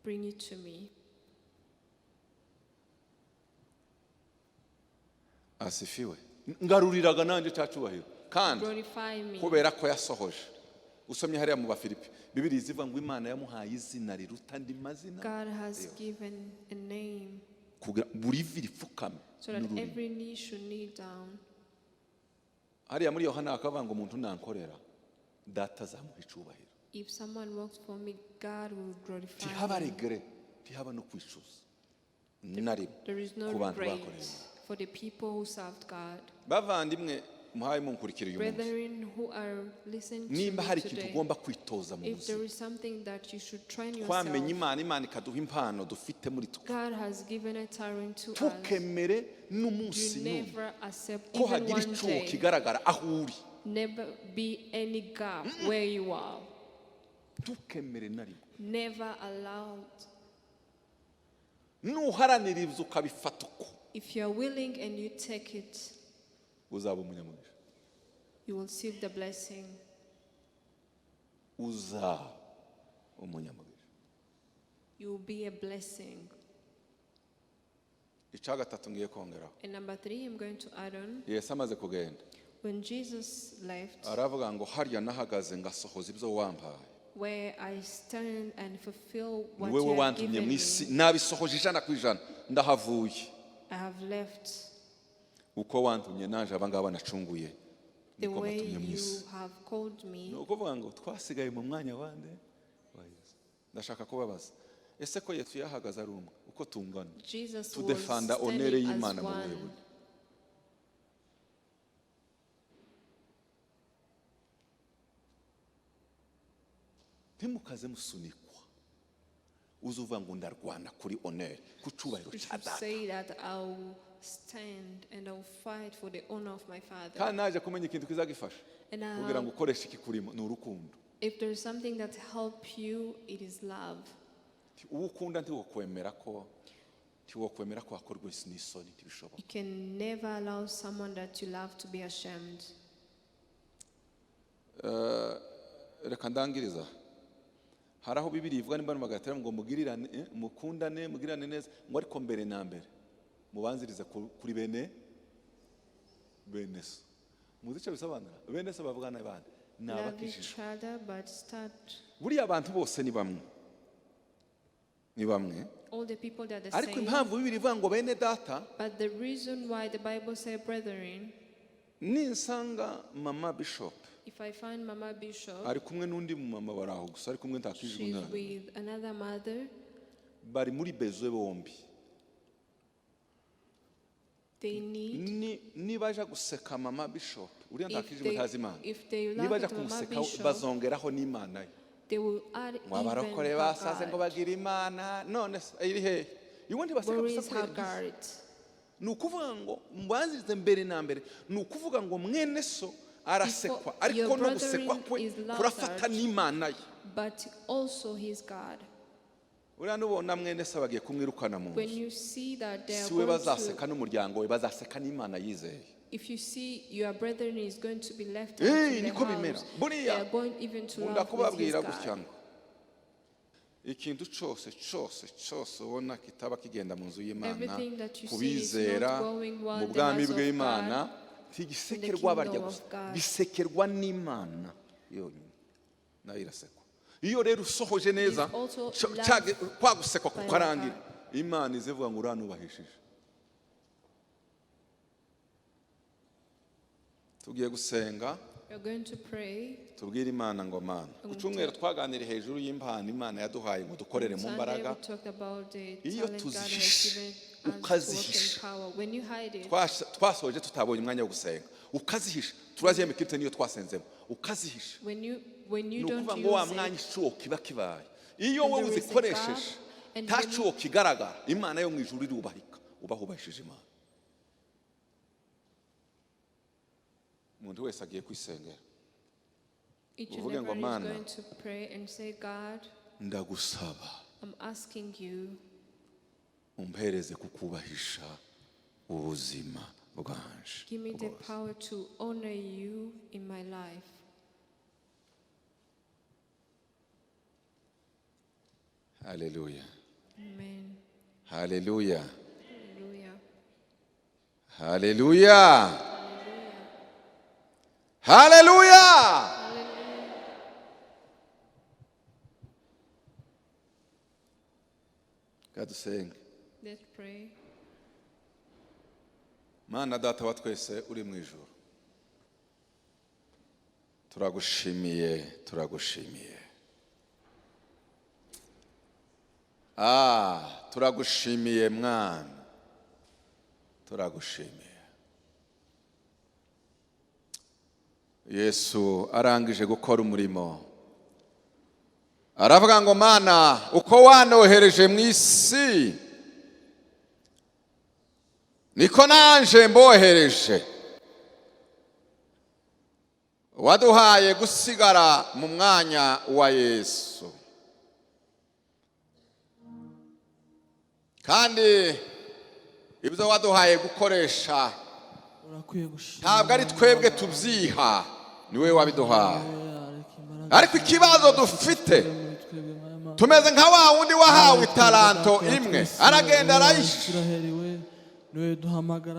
Speaker 2: bring it to me.
Speaker 1: asifiwe ngaruriraga nanje cya cyubahiro kandi
Speaker 2: Glorify me.
Speaker 1: kubera ko yasohoje usomye hariya mu Bafilipi Bibiliya izivuga ngo Imana yamuhaye izina riruta andi mazina
Speaker 2: God has given a name
Speaker 1: kugira buri vi ripfukame
Speaker 2: so that
Speaker 1: n'ururimi.
Speaker 2: every knee should kneel down.
Speaker 1: hariya muri Yohana akavuga ngo umuntu nankorera data azamuha icubahiro
Speaker 2: If someone works for me, God will glorify
Speaker 1: ntihaba
Speaker 2: me.
Speaker 1: regret ntihaba no kwicuza na rimwe
Speaker 2: There is no
Speaker 1: ku bantu
Speaker 2: regret
Speaker 1: bakoreye Imana.
Speaker 2: for the people who served God.
Speaker 1: bavandimwe muhaye munkurikira uyu munsi
Speaker 2: Brethren who are listening to
Speaker 1: nimba
Speaker 2: me
Speaker 1: hari ikintu
Speaker 2: today,
Speaker 1: ugomba kwitoza mu
Speaker 2: if there
Speaker 1: buzima
Speaker 2: is something that you should train
Speaker 1: twamenye
Speaker 2: yourself,
Speaker 1: Imana ikaduha impano dufite muri twe
Speaker 2: God has given a talent to us.
Speaker 1: tukemere n'umunsi
Speaker 2: You
Speaker 1: n'umwe
Speaker 2: never accept
Speaker 1: ko
Speaker 2: even
Speaker 1: hagira
Speaker 2: one
Speaker 1: icuho
Speaker 2: day.
Speaker 1: kigaragara aho uri
Speaker 2: Never be any gap where you are.
Speaker 1: tukemere na rimwe
Speaker 2: Never allowed.
Speaker 1: nuharanira ibyo ukabifata uko
Speaker 2: If you are willing and you take it,
Speaker 1: uzaba umunyamugisha
Speaker 2: you will see the blessing.
Speaker 1: uzaba umunyamugisha
Speaker 2: You will be a blessing.
Speaker 1: icya gatatu ngiye kongeraho
Speaker 2: And number 3, I'm going to add on.
Speaker 1: Yesu amaze kugenda
Speaker 2: When Jesus left,
Speaker 1: aravuga ngo harya nahagaze ngasohoza ibyo wampaye
Speaker 2: where I stand and fulfill
Speaker 1: ni
Speaker 2: what
Speaker 1: wowe
Speaker 2: you have
Speaker 1: wantumye
Speaker 2: given
Speaker 1: mu
Speaker 2: me,
Speaker 1: isi nabisohoje 100% ndahavuye
Speaker 2: I have left
Speaker 1: uko wantumye naje abangaba nacunguye
Speaker 2: the
Speaker 1: niko
Speaker 2: way
Speaker 1: batumye mu
Speaker 2: you
Speaker 1: isi
Speaker 2: have called me.
Speaker 1: ni ukuvuga ngo twasigaye mu mwanya wande wa Yesu ndashaka kubabaza ese ko Yesu yahagaze ari umwe uko tungana
Speaker 2: Jesus was
Speaker 1: tudefanda onere
Speaker 2: standing as
Speaker 1: y'Imana mu
Speaker 2: one.
Speaker 1: buyobozi ntimukaze musunikwa uzuvuga ngo ndarwana kuri onere ku cyubahiro
Speaker 2: You
Speaker 1: cya
Speaker 2: should
Speaker 1: data
Speaker 2: say that I'll stand and I will fight for the honor of my Father.
Speaker 1: kandi naje kumenya ikintu kizagifasha kugira ngo ukoreshe ikikurimo ni urukundo.
Speaker 2: If there is something that helps you, it is love.
Speaker 1: Uwo ukunda ntiwokwemera ko akorwa n'isoni ntibishoboka.
Speaker 2: You can never allow someone that you love to be ashamed.
Speaker 1: Reka ndangiriza. Hari aho Bibiliya ivuga nimba n'amagatera ngo mugirirane mukundane mugirane neza ngo ariko mbere na mbere mubanzirize kuri bene so. Muzi icyo bisobanura? Bene so bavugana n'abandi n'abakishije. Buriya abantu bose ni bamwe.
Speaker 2: All the people that are the
Speaker 1: ariko
Speaker 2: same.
Speaker 1: impamvu Bibiliya ivuga ngo bene data,
Speaker 2: But the reason why the Bible says brethren,
Speaker 1: ninsanga mama Bishop
Speaker 2: if I find Mama Bishop,
Speaker 1: ari kumwe n'undi mama baraho gusa ari kumwe ntakije
Speaker 2: she's
Speaker 1: umwana,
Speaker 2: with another mother,
Speaker 1: bari muri bezwe bombi.
Speaker 2: they need,
Speaker 1: nibaja guseka mama Bishop uriya ntakije mutazi Imana,
Speaker 2: if they
Speaker 1: nibaja
Speaker 2: love Mama
Speaker 1: kumuseka
Speaker 2: Bishop,
Speaker 1: bazongeraho n'Imana ye.
Speaker 2: they will add
Speaker 1: Ngo
Speaker 2: even
Speaker 1: abarokore
Speaker 2: her
Speaker 1: basaze ngo
Speaker 2: God.
Speaker 1: bagira Imana none iri he iwundi baseka
Speaker 2: Where is
Speaker 1: gusa
Speaker 2: her
Speaker 1: kubera
Speaker 2: God?
Speaker 1: ni ukuvuga ngo mbanzirize mbere na mbere ni ukuvuga ngo mwene so arasekwa ariko no gusekwa kwe kurafata n'Imana ye.
Speaker 2: But also his God.
Speaker 1: Uriya nubona mwene so bagiye kumwirukana mu
Speaker 2: When
Speaker 1: nzu,
Speaker 2: you see that they are
Speaker 1: siwe
Speaker 2: going
Speaker 1: bazaseka
Speaker 2: to,
Speaker 1: n'umuryango we, bazaseka n'Imana yizeye.
Speaker 2: if you see your brethren is going to be left out in the
Speaker 1: niko bimera.
Speaker 2: house, they
Speaker 1: Buriya
Speaker 2: are going even to
Speaker 1: nkunda
Speaker 2: love with his
Speaker 1: kubabwira gutya
Speaker 2: God.
Speaker 1: ngo ikintu cyose ubona kitaba kigenda mu nzu y'Imana
Speaker 2: Everything that you see is
Speaker 1: kubizera
Speaker 2: not going well
Speaker 1: mu
Speaker 2: in the
Speaker 1: bwami
Speaker 2: house of
Speaker 1: bw'Imana
Speaker 2: God,
Speaker 1: ntigisekerwa barya
Speaker 2: kingdom
Speaker 1: gusa,
Speaker 2: of God.
Speaker 1: gisekerwa n'Imana yonyine nayo irasekwa. Iyo rero usohoje neza
Speaker 2: It is also
Speaker 1: kwa gusekwa
Speaker 2: by
Speaker 1: kukarangira,
Speaker 2: God.
Speaker 1: Imana izivuga ngo uranubahishije. Tugiye gusenga,
Speaker 2: We are going to pray.
Speaker 1: tubwire Imana ngo Mana, ku cyumweru twaganira hejuru y'impano Imana yaduhaye ngo dukorere mu
Speaker 2: Sunday
Speaker 1: mbaraga.
Speaker 2: we talked about the
Speaker 1: Iyo
Speaker 2: talent God has
Speaker 1: tuzihishe,
Speaker 2: given us to work in
Speaker 1: ukazihisha.
Speaker 2: power. When you hide it,
Speaker 1: Twasoje tutabonye umwanya wo gusenga, ukazihisha. Turaziyeme kirite niyo twasenzemo, ukazihisha.
Speaker 2: when you
Speaker 1: Ni
Speaker 2: don't
Speaker 1: ukuvuga ngo wa
Speaker 2: use
Speaker 1: mwanya
Speaker 2: it,
Speaker 1: icuwo kiba kibaye. Iyo
Speaker 2: and
Speaker 1: wowe
Speaker 2: there is a
Speaker 1: uzikoresheje
Speaker 2: gap, and
Speaker 1: nta
Speaker 2: when
Speaker 1: cuwo kigaragara, Imana yo mu ijuru irubahika, ubahubahishije Imana. Umuntu wese agiye kwisengera,
Speaker 2: each and
Speaker 1: uvuge ngo
Speaker 2: everyone is
Speaker 1: Mana,
Speaker 2: going to pray and say, God,
Speaker 1: ndagusaba
Speaker 2: I'm asking you
Speaker 1: umpereze kukubahisha ubuzima bwanje.
Speaker 2: give me the power to honor you in my life.
Speaker 1: Hallelujah.
Speaker 2: Amen.
Speaker 1: Hallelujah.
Speaker 2: Hallelujah.
Speaker 1: Hallelujah.
Speaker 2: Hallelujah.
Speaker 1: Hallelujah.
Speaker 2: Hallelujah.
Speaker 1: God saying,
Speaker 2: Let's pray.
Speaker 1: Mana data wa twese uri mu ijuru, turagushimiye. Turagushimiye mwana, turagushimiye. Yesu arangije gukora umurimo, aravuga ngo Mana, uko wanohereje mu isi niko nanje mbohereje. Waduhaye gusigara mu mwanya wa Yesu, kandi ibyo waduhaye gukoresha ntabwo ari twebwe tubyiha, niwe wabiduhaye. Ariko ikibazo dufite, tumeze nka wa wundi wahawe italanto imwe, aragenda arayisha.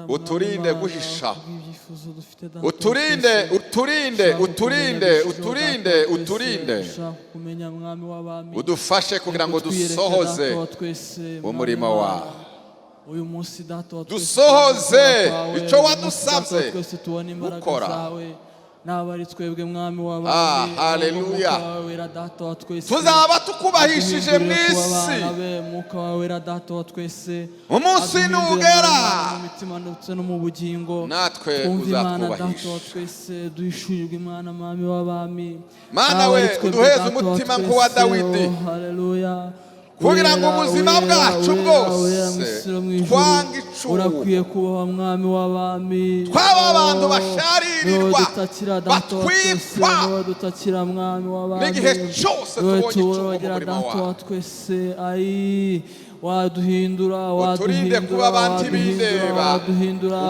Speaker 1: Uturinde guhisha, uturinde, udufashe kugira ngo dusohoze umurimo wawe, dusohoze icyo wadusabye gukora. Haleluya. Tuzaba tukubahishije mu isi, umunsi nugera natwe uzatwubahisha. Mana we, uduheze umutima nk'uwa Dawidi, kugira ngo ubuzima bwacu bwose twange icumu
Speaker 3: urakwiye kubaho mwami w'abami
Speaker 1: twaba abantu basharirirwa batwikwa
Speaker 3: dutakira mwami w'abami
Speaker 1: n'igihe cyose tubonye icumu mu murimo wawe
Speaker 3: twese ayi waduhindura
Speaker 1: uturinde kuba abantu b'indeba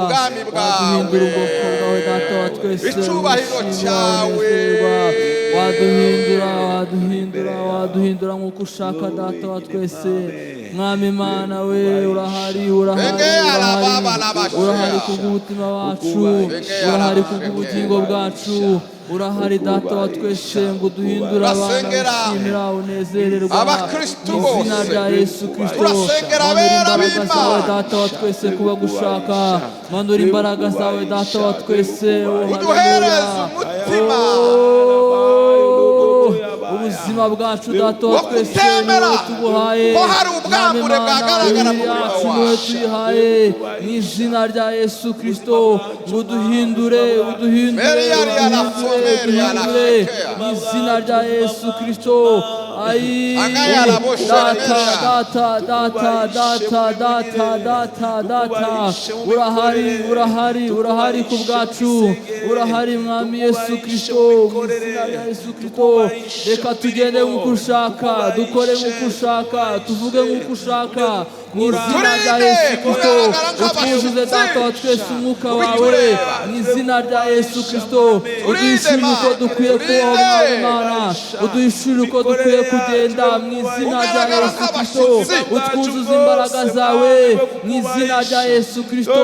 Speaker 1: ubwami bwawe icyubahiro cyawe
Speaker 3: waduhindura nk'uko ushaka data wa twese mwami Imana we urahari kubw'umutima wacu urahari kubw'ubugingo bwacu urahari data wa twese ngo duhindure abana bishimira unezererwa izina rya Yesu Kristo manura imbaraga zawe data wa twese kuba gushaka manura imbaraga zawe data wa twese
Speaker 1: uduhereze umutima
Speaker 3: ubuzima bwacu data wa twese niwe tubuhaye
Speaker 1: ko hari ubwambure bwagaragara mu murimo wawe
Speaker 3: tuyihaye mu izina rya Yesu Kristo ngo duhindure mu izina rya Yesu Kristo ayi data urahari ku bwacu urahari mwami Yesu Kristo mu izina rya Yesu Kristo reka tugende nk'uko ushaka dukore nk'uko ushaka tuvuge nk'uko ushaka mu izina rya Yesu Kristo utwuzuze data wa twese umwuka wawe mu izina rya Yesu Kristo uduhishurire uko dukwiye kubaho mwami Imana uduhishurire uko dukwiye kugenda mu izina rya Yesu Kristo utwuzuze imbaraga zawe mu izina rya Yesu Kristo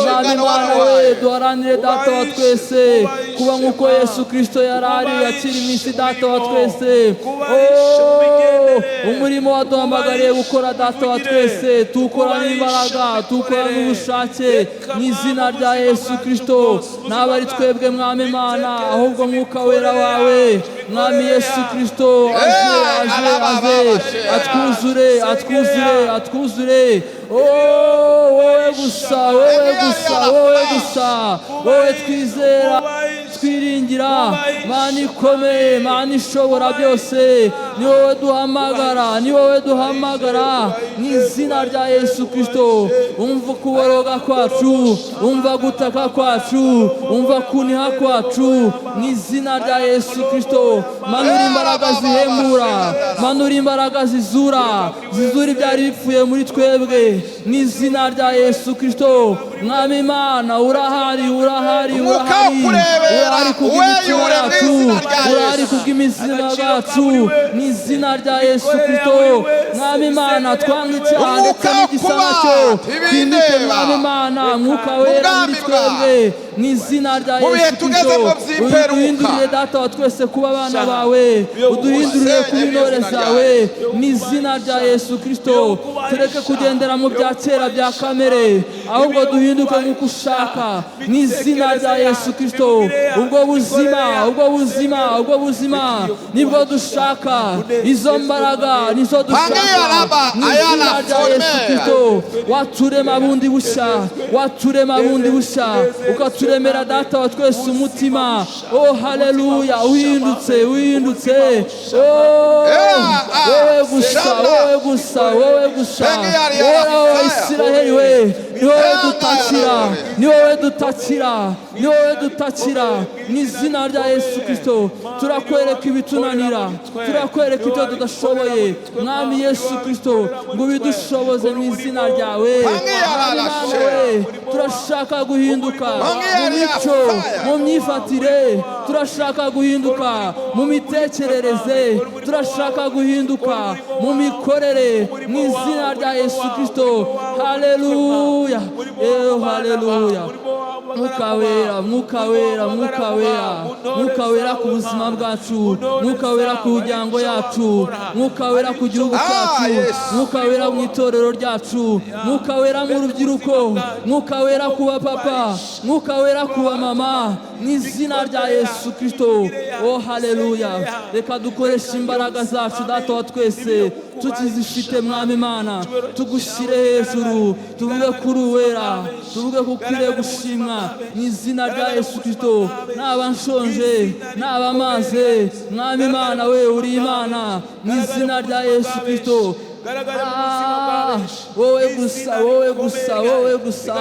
Speaker 3: mwami Imana we duharanire data wa twese kuba nk'uko Yesu Kristo yari ari akiri iminsi data wa twese umurimo waduhamagariye gukora data wa twese tukora n'imbaraga tukora n'ubushake mu izina rya Yesu Kristo naba ari twebwe mwami Imana ahubwo mwuka wera wawe mwami Yesu Kristo aje atwuzure wowe gusa wowe twizera twiringira Mana ikomeye Mana ishobora byose ni wowe duhamagara mu izina rya Yesu Kristo umva kuboroga kwacu umva gutaka kwacu umva kuniha kwacu mu izina rya Yesu Kristo manura imbaraga zihembura manura imbaraga zizura ibyari bipfuye muri twebwe mu izina rya Yesu Kristo mwami Imana urahari kubw'imitima yacu urahari kubw'imizima yacu mu izina rya Yesu Kristo mwami Imana twanga icyaha ndetse n'igisa nacyo twimike mwami Imana mwuka wera muri twebwe mu izina rya Yesu Kristo uduhindurire data wa twese kuba abana bawe uduhindurire kuba intore zawe mu izina rya Yesu Kristo tureke kugendera mu bya kera bya kamere ahubwo duhinduke nk'uko ushaka mu izina rya Yesu Kristo ubwo buzima nibwo dushaka izo mbaraga nizo dushaka mu izina rya Yesu Kristo waturema bundi bushya ukaturemera data wa twese umutima haleluya uhindutse wowe gusa Isiraheli we ni wowe dutakira mu izina rya Yesu Kristo turakwereka ibitunanira turakwereka ibyo tudashoboye mwami Yesu Kristo ngo bidushoboze mu izina ryawe turashaka guhinduka mu mico mu myifatire turashaka guhinduka mu mitekerereze turashaka guhinduka mu mikorere mu izina rya Yesu Kristo haleluya mwuka wera ku buzima bwacu mwuka wera ku miryango yacu mwuka wera ku gihugu cyacu mwuka wera mu itorero ryacu mwuka wera mu rubyiruko mwuka wera ku bapapa mwuka wera ku bamama mu izina rya Yesu Kristo haleluya reka dukoreshe imbaraga zacu data wa twese tukizifite mwami Imana tugushyire hejuru tuvuge kuri uwera tuvuge ko ukwiriye gushimwa mu izina rya Yesu Kristo naba nshonje naba maze mwami Imana we uri Imana mu izina rya Yesu Kristo wowe gusa wowe gusa wowe gusa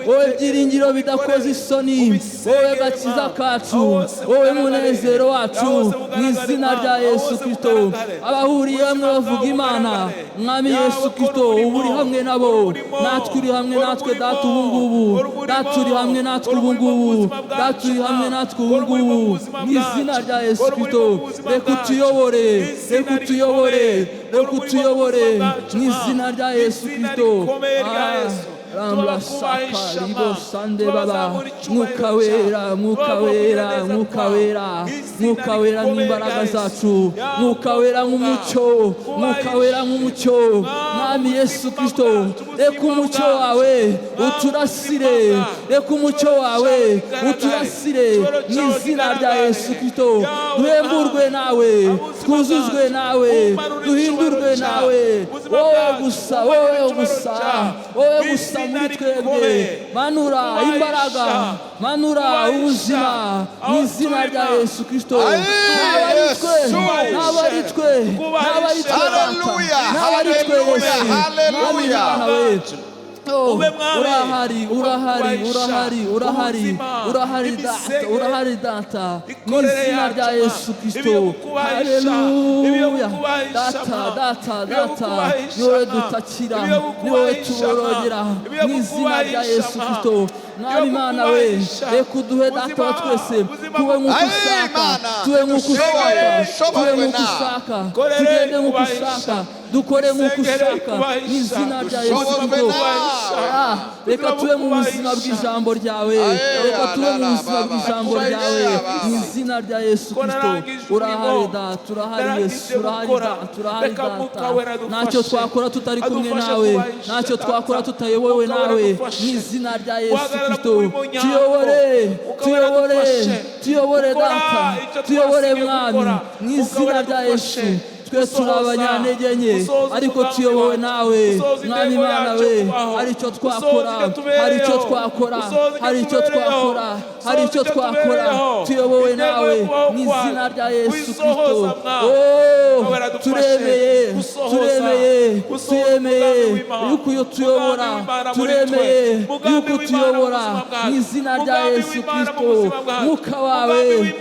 Speaker 3: wowe byiringiro bidakoze isoni wowe gakiza kacu wowe munezero wacu mu izina rya Yesu Kristo abahuriye hamwe bavuga Imana mwami Yesu Kristo uri hamwe nabo natwe uri hamwe natwe data ubu ngubu data uri hamwe natwe ubu ngubu data uri hamwe natwe ubu ngubu mu izina rya Yesu Kristo reka utuyobore reka utuyobore reka utuyobore mu izina rya Yesu Kristo Rambla saka libo sande baba mukawera mukawera mukawera mukawera n'imbaraga zacu mukawera nk'umucyo mukawera nk'umucyo mwami Yesu Kristo reka umucyo wawe uturasire reka umucyo wawe uturasire mu izina rya Yesu Kristo duhemburwe nawe twuzuzwe nawe duhindurwe nawe wowe gusa wowe gusa wowe gusa muri twebwe manura imbaraga manura ubuzima mu izina rya Yesu Kristo n'abari twe urahari data mu izina rya Yesu Kristo haleluya data niwe dutakira niwe tuborogera mu izina rya Yesu Kristo mwami Imana we reka uduhe data wa twese tuwe nk'uko ushaka tuwe nk'uko ushaka tugende nk'uko ushaka dukore nk'uko ushaka mu izina rya Yesu Kristo reka tuwe mu buzima bw'ijambo ryawe reka tuwe mu buzima bw'ijambo ryawe mu izina rya Yesu Kristo urahari data urahari Yesu urahari data ntacyo twakora tutari kumwe nawe ntacyo twakora tutayobowe nawe mu izina rya Yesu Kristo tuyobore data tuyobore mwami mu izina rya Yesu twe turi abanyantege nke ariko tuyobowe nawe mwami Imana we hari icyo twakora tuyobowe nawe mu izina rya Yesu Kristo turemeye yuko iyo tuyobora turemeye yuko tuyobora mu izina rya Yesu Kristo mwuka wawe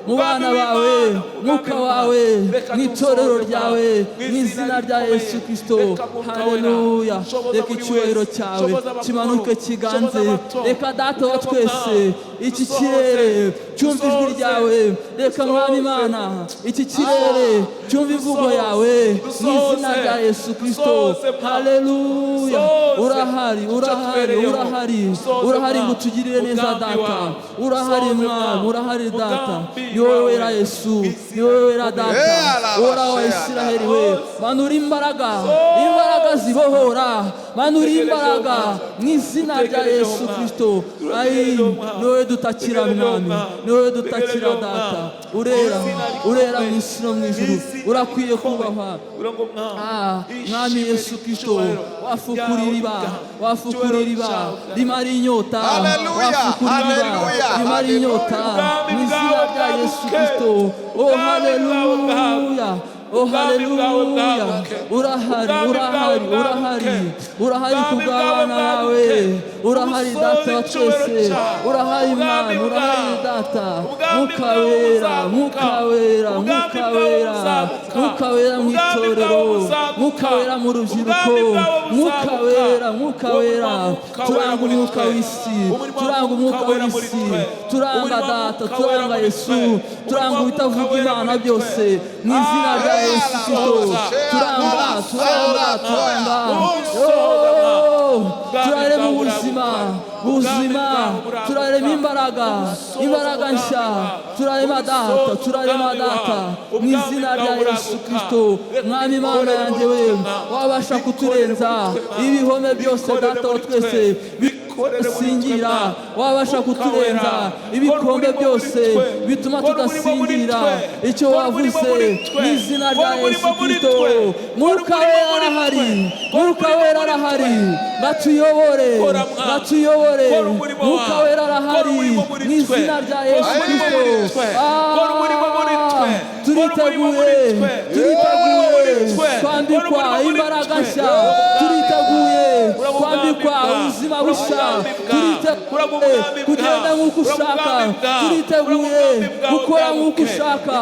Speaker 3: mu bana bawe mwuka wawe n'itorero ryawe mu izina rya Yesu Kristo haleluya reka icyubahiro cyawe kimanuke kiganze reka data wa twese iki kirere cyumva ijwi ryawe reka mwami Imana iki kirere cyumva imvugo yawe mu izina rya Yesu Kristo haleluya urahari ngo tugirire neza data urahari mwami urahari data ni wowe wera Yesu ni wowe wera data ora wa Isiraheli we manura imbaraga zibohora manura imbaraga mu izina rya Yesu Kristo niwe dutakira mwami niwe dutakira data urera mu isi no mu ijuru urakwiye kubahwa mwami Yesu Kristo wafukura iriba rimara inyota rimara inyota mu izina rya Yesu Kristo haleluya urahari kubw'abana bawe urahari data wa twese urahari Imana urahari data mukawera mu itorero mukawera mu rubyiruko mukawera turanga umwuka w'isi turanga data turanga Yesu turanga ibitavuga Imana byose mu izina rya Yesu Kristo turanga turarema ubuzima turarema imbaraga nshya turarema data mu izina rya Yesu Kristo mwami Imana yanjye we wabasha kuturenza ibihome byose data wa twese singira wabasha kuturenza ibikombe byose bituma tudasingira icyo wavuze mu izina rya Yesu Kristo mwuka wera arahari batuyobore mwuka wera arahari mu izina rya Yesu Kristo turiteguye kwambikwa imbaraga nshya, turiteguye kwambikwa ubuzima bushya, turiteguye kugenda nk'uko ushaka, turiteguye gukora nk'uko ushaka,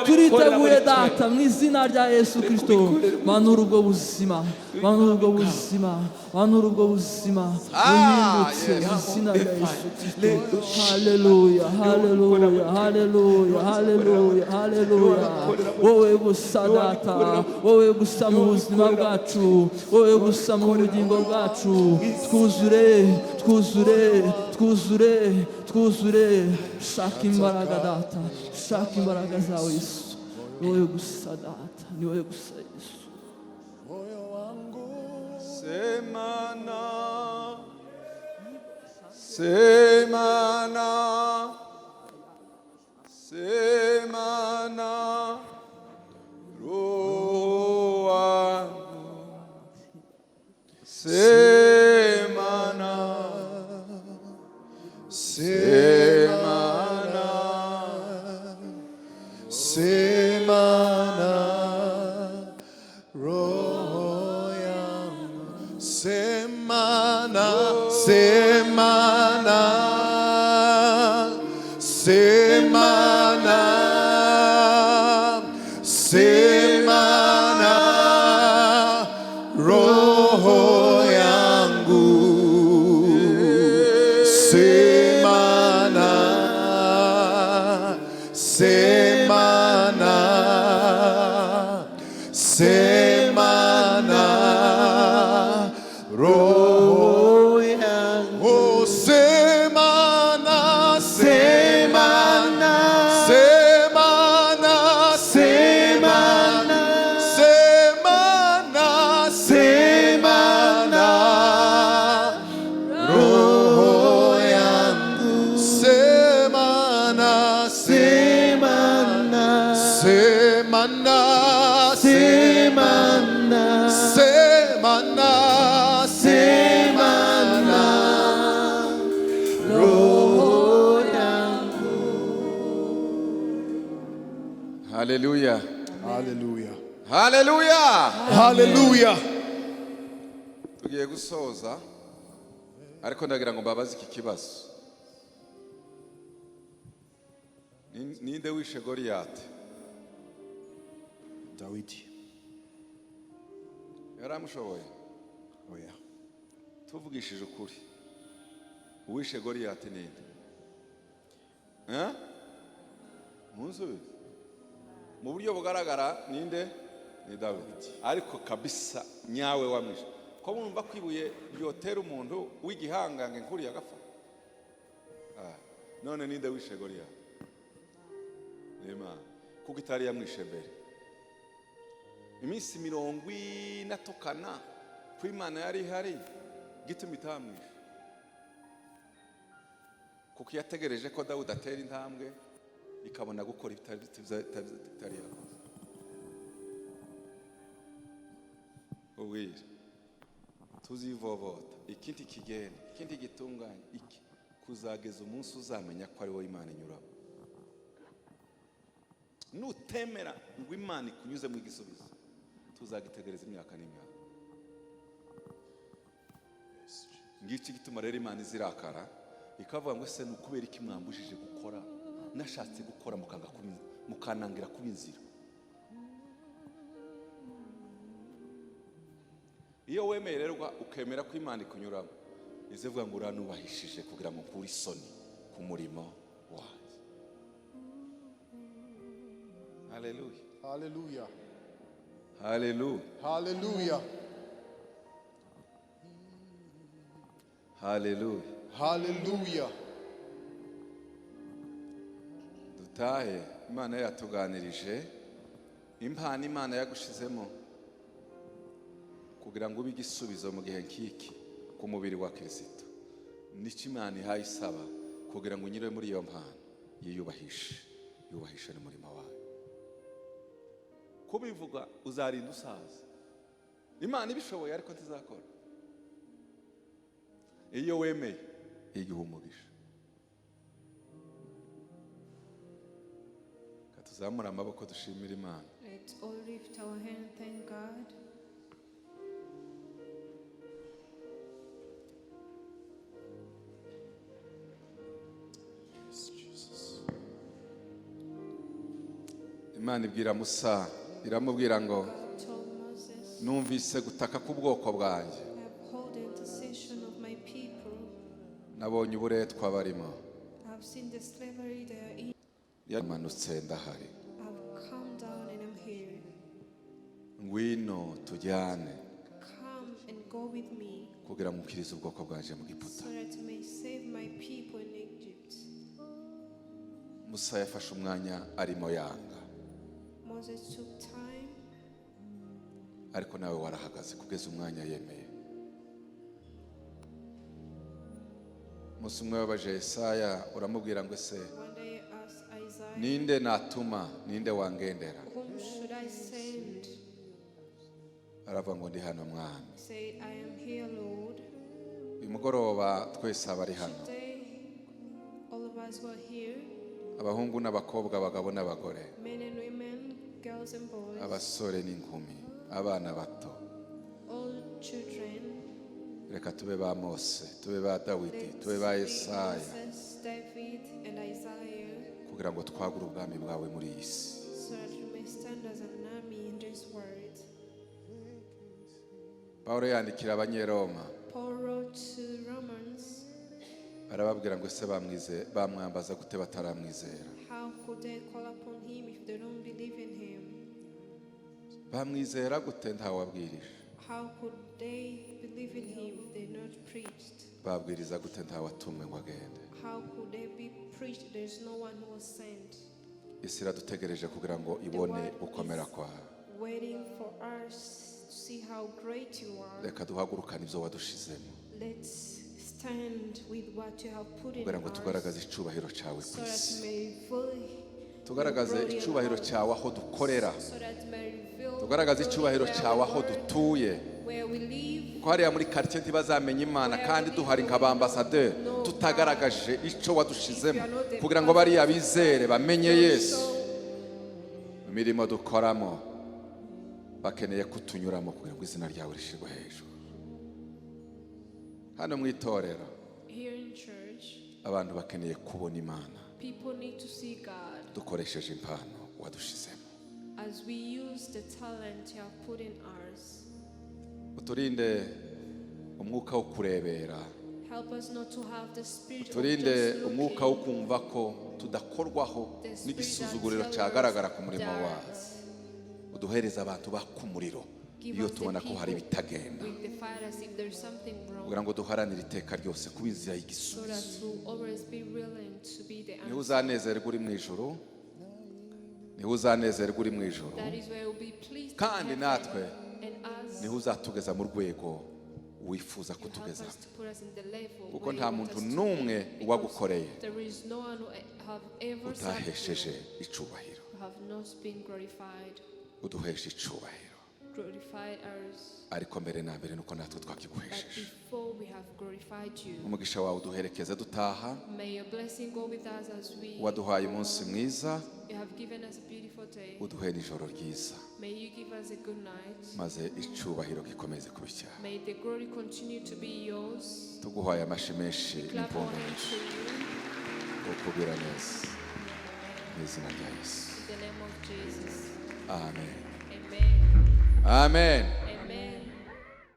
Speaker 3: turiteguye data mu izina rya Yesu Kristo. Manura ubwo buzima, manura ubwo buzima, manura ubwo buzima buhindutse mu izina rya Yesu Kristo. Haleluya, haleluya, haleluya, haleluya, haleluya. Wowe gusa data, wowe gusa mu buzima bwacu, wowe gusa mu bugingo bwacu, twuzure, twuzure, twuzure, twuzure. Shaka imbaraga data, shaka imbaraga zawe Yesu. Wowe gusa data, ni wowe gusa Yesu.
Speaker 1: Semana, semana, semana, Roho wangu, semana, semana,
Speaker 2: semana, Roho yangu, semana, semana, semana, semana, Roho yangu, semana, semana, semana, Roho yangu, oh, semana, semana, semana, semana, semana, semana, Roho yangu, semana, semana, semana, semana, semana, semana, Roho yangu.
Speaker 1: Haleluya,
Speaker 2: Hallelujah.
Speaker 1: haleluya.
Speaker 2: Hallelujah.
Speaker 1: Tugiye gusoza, ariko ndagira ngo mbabaze iki kibazo. Ninde wishe Goliyati?
Speaker 2: Dawidi.
Speaker 1: Yaramushoboye?
Speaker 2: Oya.
Speaker 1: Tuvugishije ukuri, uwishe Goliyati ninde? Musubize. Mu buryo bugaragara ninde? Ni Dawidi. Ariko kabisa nyawe wamwishe. Ko mwumva kwibuye byotera umuntu w'igihangange nkuri yagapfa? None ninde wishe Goliyati? Imana. Kuko itari yamwishe mbere. Iminsi 40 atokana ku Imana yari ihari, gituma itamwishe. Kuko yategereje ko Dawudi atera intambwe ikabona gukora itari yakoze. Ubwire tuzivovota ikindi kigenda, ikindi gitunganye iki kuzageza umunsi uzamenya ko ari wowe Imana inyuramo. Nutemera ngo Imana ikunyuze mu igisubizo, tuzagitegereza imyaka n'imyaka. Ngiki gituma rero Imana izirakara ikavuga ngo se nukubera iki mwambujije gukora, nashatse gukora mukanangira kuba inzira. Iyo wemererwa ukemera ko Imana ikunyuramo, izivuga ngo uranubahishije kugira ngo ukure isoni ku murimo wawe. Hallelujah.
Speaker 2: Hallelujah.
Speaker 1: Hallelujah.
Speaker 2: Hallelujah.
Speaker 1: Hallelujah.
Speaker 2: Hallelujah.
Speaker 1: Dutahe Imana yatuganirije impano Imana yagushizemo kugira ngo ube igisubizo mu gihe nk'iki ku mubiri wa Kristo. Niki Imana ihaye isaba kugira ngo unyure muri iyo mpano yiyubahishe, yubahishe n'umurimo wawe. Kubivuga uzarinda usaza. Imana ibishoboye ariko ntizakora. Iyo wemeye iguha umugisha. Katuzamura amaboko dushimira Imana.
Speaker 2: Let's all lift our hand, thank God.
Speaker 1: Imana ibwira Musa iramubwira ngo
Speaker 2: God told Moses,
Speaker 1: numvise gutaka k'ubwoko bwanjye,
Speaker 2: I have heard the intercession of my people.
Speaker 1: nabonye uburetwa barimo,
Speaker 2: I have seen the slavery they are in.
Speaker 1: yamanutse ndahari,
Speaker 2: I have come down and I'm here.
Speaker 1: ngwino tujyane
Speaker 2: Come and go with me
Speaker 1: kugira ngo ukirize ubwoko bwanjye mu Giputa.
Speaker 2: so that I may save my people in Egypt.
Speaker 1: Musa yafashe umwanya arimo yanga,
Speaker 2: Moses took time,
Speaker 1: ariko nawe warahagaze kugeza umwanya yemeye. Musa umwe wabaje Yesaya uramubwira ngo ese
Speaker 2: one day asked Isaiah,
Speaker 1: ninde natuma, ninde wangendera?
Speaker 2: whom should I send?
Speaker 1: Aravuga ngo ndi hano mwami.
Speaker 2: He said, I am here, Lord.
Speaker 1: Uyu mugoroba twese abari hano,
Speaker 2: Today, all of us who are here,
Speaker 1: abahungu n'abakobwa, abagabo n'abagore,
Speaker 2: men and women, girls and boys,
Speaker 1: abasore n'inkumi, abana bato,
Speaker 2: all children,
Speaker 1: reka tube ba Mose, tube ba Dawidi, tube ba Yesaya,
Speaker 2: Moses, David, and Isaiah,
Speaker 1: kugira ngo twagure ubwami bwawe muri iyi si.
Speaker 2: so that you may stand as an army in this world.
Speaker 1: Pawulo yandikira Abanyeroma
Speaker 2: Paul wrote to Romans,
Speaker 1: arababwira ngo ese bamwambaza gute bataramwizera?
Speaker 2: how could they call upon him if they don't believe in him?
Speaker 1: Bamwizera gute ntawabwirije?
Speaker 2: How could they believe in him if they not preached?
Speaker 1: Babwiriza gute ntawatumwe ngo agende?
Speaker 2: How could they be preached? There's no one who was sent.
Speaker 1: Isi iradutegereje kugira ngo ibone gukomera kwawe.
Speaker 2: Waiting for us to see how great you are.
Speaker 1: Reka duhagurukane ibyo wadushizemo
Speaker 2: Let's stand with what you have put in
Speaker 1: kugira ngo
Speaker 2: us,
Speaker 1: tugaragaze icubahiro cyawe
Speaker 2: so
Speaker 1: ku
Speaker 2: that
Speaker 1: isi,
Speaker 2: may reveal
Speaker 1: tugaragaze
Speaker 2: your glory
Speaker 1: icubahiro
Speaker 2: around,
Speaker 1: cyawe aho dukorera,
Speaker 2: so that may reveal
Speaker 1: tugaragaze
Speaker 2: your
Speaker 1: icubahiro
Speaker 2: glory
Speaker 1: cyawe
Speaker 2: where
Speaker 1: aho
Speaker 2: we work,
Speaker 1: dutuye.
Speaker 2: where we live.
Speaker 1: Ko hariya muri quartier ntibazamenya Imana kandi duhari nk'abambasaderi tutagaragaje icyo wadushizemo kugira ngo bariya bizere bamenye Yesu. Mu mirimo dukoramo bakeneye kutunyuramo kugira ngo izina ryawe rishirwe hejuru. Hano mu itorero
Speaker 2: Here in church,
Speaker 1: abantu bakeneye kubona Imana
Speaker 2: people need to see God
Speaker 1: dukoresheje impano wadushizemo.
Speaker 2: as we use the talent you have put in ours.
Speaker 1: Uturinde umwuka wo kurebera,
Speaker 2: Help us not to have the spirit of
Speaker 1: uturinde
Speaker 2: just
Speaker 1: umwuka wo
Speaker 2: looking,
Speaker 1: kumva ko tudakorwaho
Speaker 2: the spirit
Speaker 1: n'igisuzuguriro
Speaker 2: that
Speaker 1: cyagaragara
Speaker 2: tells
Speaker 1: ku murimo
Speaker 2: us
Speaker 1: wawe.
Speaker 2: that
Speaker 1: Uduhereza abantu bakumuriro
Speaker 2: give
Speaker 1: iyo
Speaker 2: us the
Speaker 1: tubona ko hari
Speaker 2: people
Speaker 1: ibitagenda,
Speaker 2: with the fire as if there's something wrong,
Speaker 1: kugira ngo duharanire iteka ryose kuba inzira
Speaker 2: so
Speaker 1: y'igisubizo.
Speaker 2: that we'll always be willing to be the
Speaker 1: Niho
Speaker 2: answer.
Speaker 1: uzanezerwa uri mu ijuru, niho uzanezerwa uri mu ijuru,
Speaker 2: That is where we'll be pleased
Speaker 1: kandi
Speaker 2: in
Speaker 1: natwe
Speaker 2: heaven, and us,
Speaker 1: niho uzatugeza mu rwego wifuza
Speaker 2: you help
Speaker 1: kutugeza,
Speaker 2: us to put us in the level
Speaker 1: kuko
Speaker 2: where
Speaker 1: nta
Speaker 2: you want
Speaker 1: muntu
Speaker 2: us to
Speaker 1: n'umwe
Speaker 2: be, because
Speaker 1: wagukoreye
Speaker 2: there is no one who have ever served
Speaker 1: utahesheje
Speaker 2: you
Speaker 1: icubahiro.
Speaker 2: who have not been glorified,
Speaker 1: Uduheshe icubahiro,
Speaker 2: glorified ours.
Speaker 1: ariko mbere na mbere nuko natwe
Speaker 2: But
Speaker 1: twakiguhesheje.
Speaker 2: before we have glorified you,
Speaker 1: Umugisha wawe uduherekeze dutaha,
Speaker 2: may your blessing go with us as we
Speaker 1: waduhaye umunsi mwiza,
Speaker 2: you have given us a beautiful day.
Speaker 1: uduhe n'ijoro ryiza,
Speaker 2: May you give us a good night.
Speaker 1: maze icubahiro gikomeze kuba icyawe.
Speaker 2: May the glory continue to be yours.
Speaker 1: Tuguhaye amashi menshi
Speaker 2: Clap our
Speaker 1: n'impundu
Speaker 2: hands
Speaker 1: nyinshi,
Speaker 2: to you
Speaker 1: ukubwira neza mu izina rya Yesu.
Speaker 2: in the name of Jesus.
Speaker 1: Amen.
Speaker 2: Amen.
Speaker 1: Amen.